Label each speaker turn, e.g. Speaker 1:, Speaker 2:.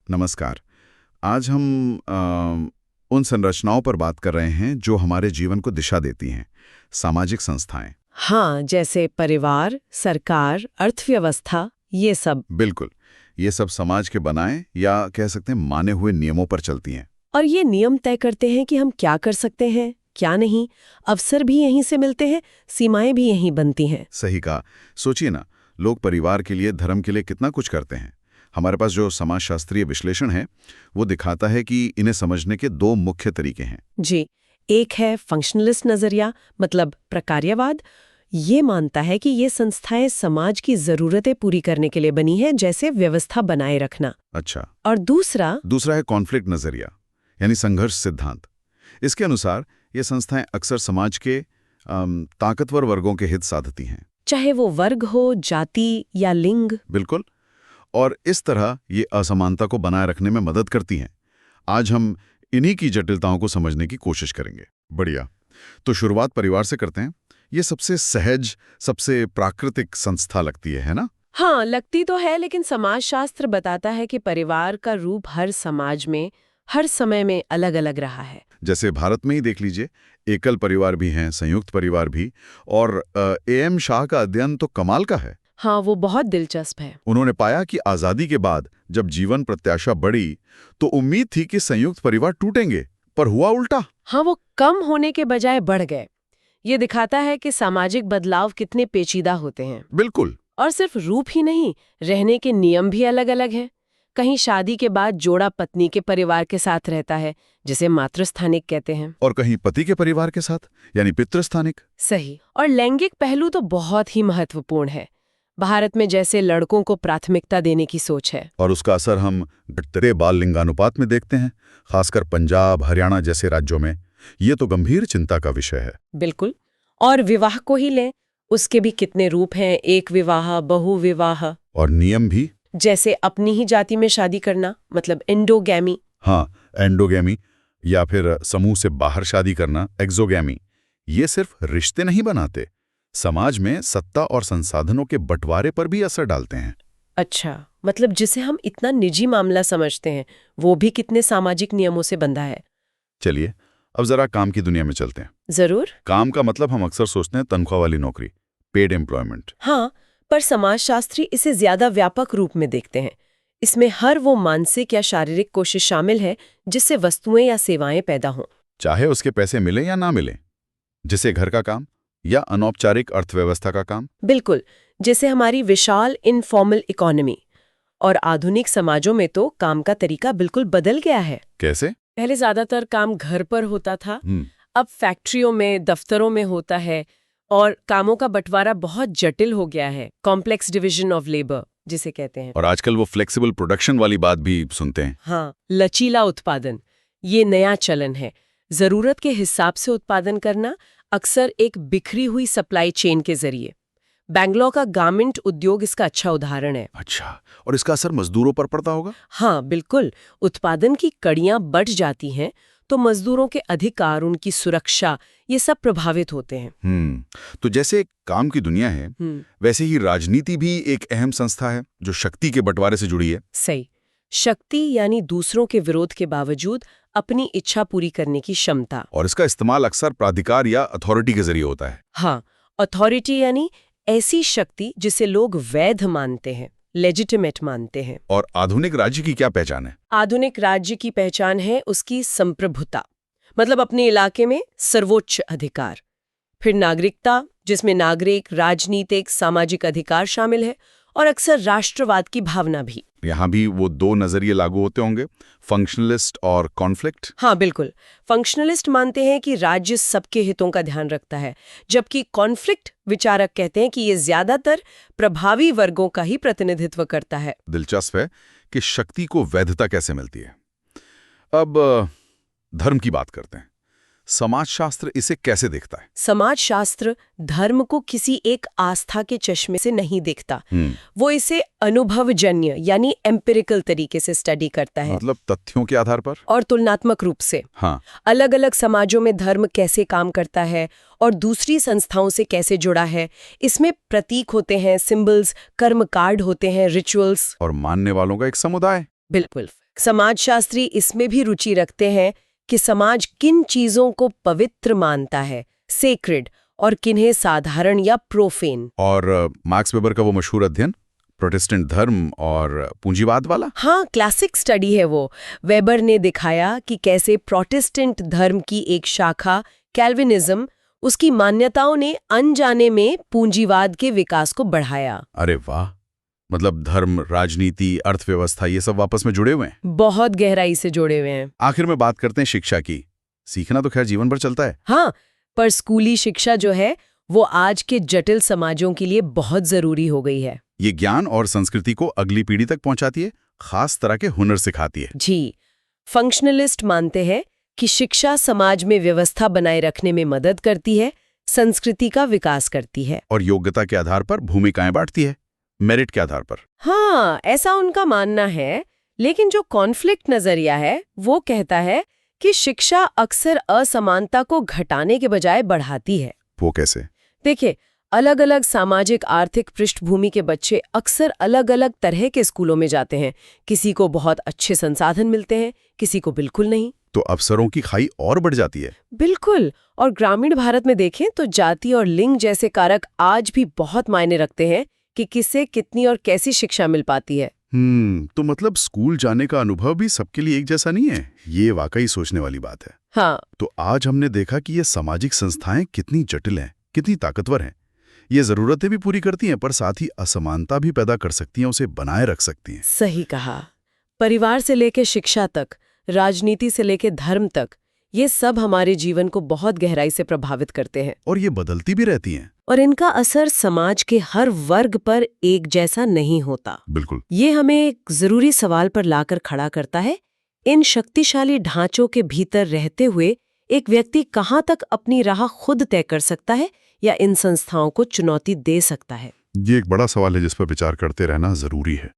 Speaker 1: नमस्कार। आज हम उन संरचनाओं पर बात कर रहे हैं जो हमारे जीवन को दिशा देती हैं, सामाजिक संस्थाएं।
Speaker 2: हाँ, जैसे परिवार, सरकार, अर्थव्यवस्था, ये सब।
Speaker 1: बिल्कुल, ये सब समाज के बनाए या कह सकते हैं माने हुए नियमों पर चलती हैं।
Speaker 2: और ये नियम तय करते हैं कि हम क्या कर सकते हैं, क्या नहीं। अवसर भी यहीं से मिलते हैं, सीमाएं भी यहीं बनती हैं।
Speaker 1: सही कहा। सोचिए ना, लोग परिवार के लिए, धर्म के लिए कितना कुछ करते हैं। हमारे पास जो समाजशास्त्रीय विश्लेषण है वो दिखाता है कि इन्हें समझने के दो मुख्य तरीके हैं।
Speaker 2: जी, एक है फंक्शनलिस्ट नजरिया, मतलब प्रकार्यवाद। ये मानता है कि ये संस्थाएं समाज की जरूरतें पूरी करने के लिए बनी है, जैसे व्यवस्था बनाए रखना।
Speaker 1: अच्छा।
Speaker 2: और दूसरा
Speaker 1: है कॉन्फ्लिक्ट नजरिया, यानी संघर्ष सिद्धांत। इसके अनुसार ये संस्थाएं अक्सर समाज के ताकतवर वर्गों के हित साधती हैं,
Speaker 2: चाहे वो वर्ग हो, जाति या लिंग।
Speaker 1: बिल्कुल। और इस तरह ये असमानता को बनाए रखने में मदद करती हैं। आज हम इन्हीं की जटिलताओं को समझने की कोशिश करेंगे। बढ़िया। तो शुरुआत परिवार से करते हैं। ये सबसे सहज, सबसे प्राकृतिक संस्था लगती है ना?
Speaker 2: हाँ, लगती तो है, लेकिन समाजशास्त्र बताता है कि परिवार का रूप हर समाज में, हर समय में अलग अलग रहा है।
Speaker 1: जैसे भारत में ही देख लीजिए, एकल परिवार भी हैं, संयुक्त परिवार भी। और A.M. शाह का अध्ययन तो कमाल का है।
Speaker 2: हाँ, वो बहुत दिलचस्प है।
Speaker 1: उन्होंने पाया कि आजादी के बाद जब जीवन प्रत्याशा बढ़ी तो उम्मीद थी कि संयुक्त परिवार टूटेंगे, पर हुआ उल्टा।
Speaker 2: हाँ, वो कम होने के बजाय बढ़ गए। ये दिखाता है कि सामाजिक बदलाव कितने पेचीदा होते हैं।
Speaker 1: बिल्कुल।
Speaker 2: और सिर्फ रूप ही नहीं, रहने के नियम भी अलग अलग हैं। कहीं शादी के बाद जोड़ा पत्नी के परिवार के साथ रहता है, जिसे मातृस्थानिक कहते हैं,
Speaker 1: और कहीं पति के परिवार के साथ, यानी पितृस्थानिक।
Speaker 2: सही। और लैंगिक पहलू तो बहुत ही महत्वपूर्ण है। भारत में जैसे लड़कों को प्राथमिकता देने की सोच है,
Speaker 1: और उसका असर हम घटते बाल लिंगानुपात में देखते हैं, खासकर पंजाब, हरियाणा जैसे राज्यों में। ये तो गंभीर चिंता का विषय है।
Speaker 2: बिल्कुल। और विवाह को ही लें, उसके भी कितने रूप हैं, एक विवाह, बहुविवाह।
Speaker 1: और नियम भी।
Speaker 2: जैसे अपनी ही जाति में शादी करना, मतलब एंडोगैमी।
Speaker 1: हाँ, एंडोगैमी, या फिर समूह से बाहर शादी करना, एक्सोगैमी। ये सिर्फ रिश्ते नहीं बनाते, समाज में सत्ता और संसाधनों के बंटवारे पर भी असर डालते हैं।
Speaker 2: अच्छा, मतलब जिसे हम इतना निजी मामला समझते हैं, वो भी कितने सामाजिक नियमों से बंधा है।
Speaker 1: चलिए, अब जरा काम की दुनिया में चलते हैं।
Speaker 2: जरूर।
Speaker 1: काम का मतलब हम अक्सर सोचते हैं तनख्वाह वाली नौकरी, पेड एम्प्लॉयमेंट।
Speaker 2: हाँ, पर समाजशास्त्री इसे ज्यादा व्यापक रूप में देखते हैं। इसमें हर वो मानसिक या शारीरिक कोशिश शामिल है जिससे वस्तुएं या सेवाएं पैदा हों,
Speaker 1: चाहे उसके पैसे मिले या ना मिले। जैसे घर का काम या अनौपचारिक अर्थव्यवस्था का काम।
Speaker 2: बिल्कुल, जैसे हमारी विशाल इनफॉर्मल इकोनॉमी। और आधुनिक समाजों में तो काम का तरीका बिल्कुल बदल गया है।
Speaker 1: कैसे?
Speaker 2: पहले ज्यादातर काम घर पर होता था, अब फैक्ट्रियों में, दफ्तरों में होता है। और कामों का बंटवारा बहुत जटिल हो गया है, कॉम्प्लेक्स डिवीजन ऑफ लेबर जिसे कहते हैं।
Speaker 1: और आजकल वो फ्लेक्सिबल प्रोडक्शन वाली बात भी सुनते हैं।
Speaker 2: हाँ, लचीला उत्पादन, ये नया चलन है। जरूरत के हिसाब से उत्पादन करना, अक्सर एक बिखरी हुई सप्लाई चेन के जरिए। बैंगलोर का गारमेंट उद्योग इसका अच्छा उदाहरण है।
Speaker 1: अच्छा, और इसका असर मजदूरों पर पड़ता होगा?
Speaker 2: हाँ, बिल्कुल। उत्पादन की कड़ियां बढ़ जाती हैं तो मजदूरों के अधिकार, उनकी सुरक्षा, ये सब प्रभावित होते हैं।
Speaker 1: तो जैसे काम की दुनिया है, वैसे ही राजनीति भी एक अहम संस्था है जो शक्ति के बंटवारे से जुड़ी है।
Speaker 2: सही। शक्ति यानी दूसरों के विरोध के बावजूद अपनी इच्छा पूरी करने की क्षमता।
Speaker 1: और इसका इस्तेमाल अक्सर प्राधिकार या अथॉरिटी के जरिए होता है।
Speaker 2: हाँ, अथॉरिटी यानी ऐसी शक्ति जिसे लोग वैध मानते हैं, लेजिटिमेट मानते हैं।
Speaker 1: और आधुनिक राज्य की क्या पहचान है?
Speaker 2: आधुनिक राज्य की पहचान है उसकी संप्रभुता, मतलब अपने इलाके में सर्वोच्च अधिकार। फिर नागरिकता, जिसमें नागरिक, राजनीतिक, सामाजिक अधिकार शामिल है। और अक्सर राष्ट्रवाद की भावना भी।
Speaker 1: यहाँ भी वो दो नजरिए लागू होते होंगे, फंक्शनलिस्ट और कॉन्फ्लिक्ट।
Speaker 2: हाँ, बिल्कुल। फंक्शनलिस्ट मानते हैं कि राज्य सबके हितों का ध्यान रखता है, जबकि कॉन्फ्लिक्ट विचारक कहते हैं कि ये ज्यादातर प्रभावी वर्गों का ही प्रतिनिधित्व करता है।
Speaker 1: दिलचस्प है कि शक्ति को वैधता कैसे मिलती है। अब धर्म की बात करते हैं। समाजशास्त्र इसे कैसे देखता है?
Speaker 2: समाजशास्त्र धर्म को किसी एक आस्था के चश्मे से नहीं देखता। वो इसे अनुभवजन्य यानी एम्पिरिकल तरीके से स्टडी करता है,
Speaker 1: मतलब तथ्यों के आधार पर
Speaker 2: और तुलनात्मक रूप से।
Speaker 1: हाँ।
Speaker 2: अलग अलग समाजों में धर्म कैसे काम करता है और दूसरी संस्थाओं से कैसे जुड़ा है। इसमें प्रतीक होते हैं, सिंबल्स, कर्म कार्ड होते हैं, रिचुअल्स।
Speaker 1: और मानने वालों का एक समुदाय।
Speaker 2: बिल्कुल। समाजशास्त्री इसमें भी रुचि रखते हैं कि समाज किन चीजों को पवित्र मानता है, सेक्रेड, और किन्हें साधारण या प्रोफेन।
Speaker 1: और मार्क्स वेबर का वो मशहूर अध्ययन प्रोटेस्टेंट धर्म और पूंजीवाद वाला।
Speaker 2: हाँ, क्लासिक स्टडी है वो। वेबर ने दिखाया कि कैसे प्रोटेस्टेंट धर्म की एक शाखा कैल्विनिज्म, उसकी मान्यताओं ने अनजाने में पूंजीवाद के विकास को बढ़ाया।
Speaker 1: अरे वाह, मतलब धर्म, राजनीति, अर्थव्यवस्था ये सब आपस में जुड़े हुए हैं।
Speaker 2: बहुत गहराई से जुड़े हुए हैं।
Speaker 1: आखिर में बात करते हैं शिक्षा की। सीखना तो खैर जीवन भर चलता है।
Speaker 2: हाँ, पर स्कूली शिक्षा जो है वो आज के जटिल समाजों के लिए बहुत जरूरी हो गई है।
Speaker 1: ये ज्ञान और संस्कृति को अगली पीढ़ी तक पहुंचाती है, खास तरह के हुनर सिखाती है।
Speaker 2: जी, फंक्शनलिस्ट मानते हैं कि शिक्षा समाज में व्यवस्था बनाए रखने में मदद करती है, संस्कृति का विकास करती है।
Speaker 1: और योग्यता के आधार पर भूमिकाएं बांटती है, मेरिट के आधार पर।
Speaker 2: हाँ, ऐसा उनका मानना है। लेकिन जो कॉन्फ्लिक्ट नजरिया है वो कहता है कि शिक्षा अक्सर असमानता को घटाने के बजाय बढ़ाती है।
Speaker 1: वो कैसे?
Speaker 2: देखिए, अलग अलग सामाजिक आर्थिक पृष्ठभूमि के बच्चे अक्सर अलग अलग तरह के स्कूलों में जाते हैं। किसी को बहुत अच्छे संसाधन मिलते हैं, किसी को बिल्कुल नहीं।
Speaker 1: तो अवसरों की खाई और बढ़ जाती है।
Speaker 2: बिल्कुल। और ग्रामीण भारत में देखें तो जाति और लिंग जैसे कारक आज भी बहुत मायने रखते हैं कि किसे कितनी और कैसी शिक्षा मिल पाती है।
Speaker 1: तो मतलब स्कूल जाने का अनुभव भी सबके लिए एक जैसा नहीं है। ये वाकई सोचने वाली बात है।
Speaker 2: हाँ,
Speaker 1: तो आज हमने देखा कि ये सामाजिक संस्थाएं कितनी जटिल हैं, कितनी ताकतवर हैं। ये जरूरतें भी पूरी करती हैं, पर साथ ही असमानता भी पैदा कर सकती हैं, उसे बनाए रख सकती हैं।
Speaker 2: सही कहा। परिवार से लेकर शिक्षा तक, राजनीति से लेकर धर्म तक, ये सब हमारे जीवन को बहुत गहराई से प्रभावित करते हैं।
Speaker 1: और ये बदलती भी रहती हैं।
Speaker 2: और इनका असर समाज के हर वर्ग पर एक जैसा नहीं होता।
Speaker 1: बिल्कुल।
Speaker 2: ये हमें एक जरूरी सवाल पर लाकर खड़ा करता है, इन शक्तिशाली ढांचों के भीतर रहते हुए एक व्यक्ति कहाँ तक अपनी राह खुद तय कर सकता है या इन संस्थाओं को चुनौती दे सकता है।
Speaker 1: ये एक बड़ा सवाल है जिस पर विचार करते रहना जरूरी है।